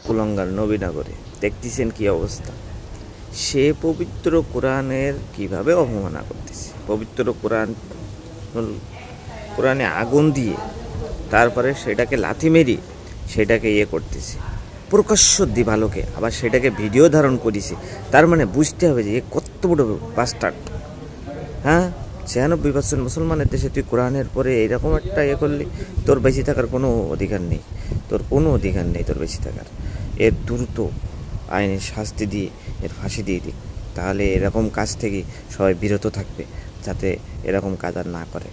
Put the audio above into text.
কুলাঙ্গার নবীনগরে দেখতেছেন কি অবস্থা। সে পবিত্র কোরআনের কিভাবে অবমাননা করতেছে। পবিত্র কোরআনে আগুন দিয়ে তারপরে সেটাকে লাথি মেরি সেটাকে করতেছে প্রকাশ্য দিবালোকে, আবার সেটাকে ভিডিও ধারণ করেছে। তার মানে বুঝতে হবে যে এ কত বড় বাস্টার্ড। হ্যাঁ, 96% মুসলমানের দেশে তুই কোরআনের পরে এইরকম একটা করলি, তোর বেঁচে থাকার কোনো অধিকার নেই, তোর কোনো অধিকার নেই তোর বেঁচে থাকার। এর দ্রুত আইনের শাস্তি দিয়ে এর ফাঁসি দিয়ে দিক, তাহলে এরকম কাজ থেকে সবাই বিরত থাকবে, যাতে এরকম কাজ আর না করে।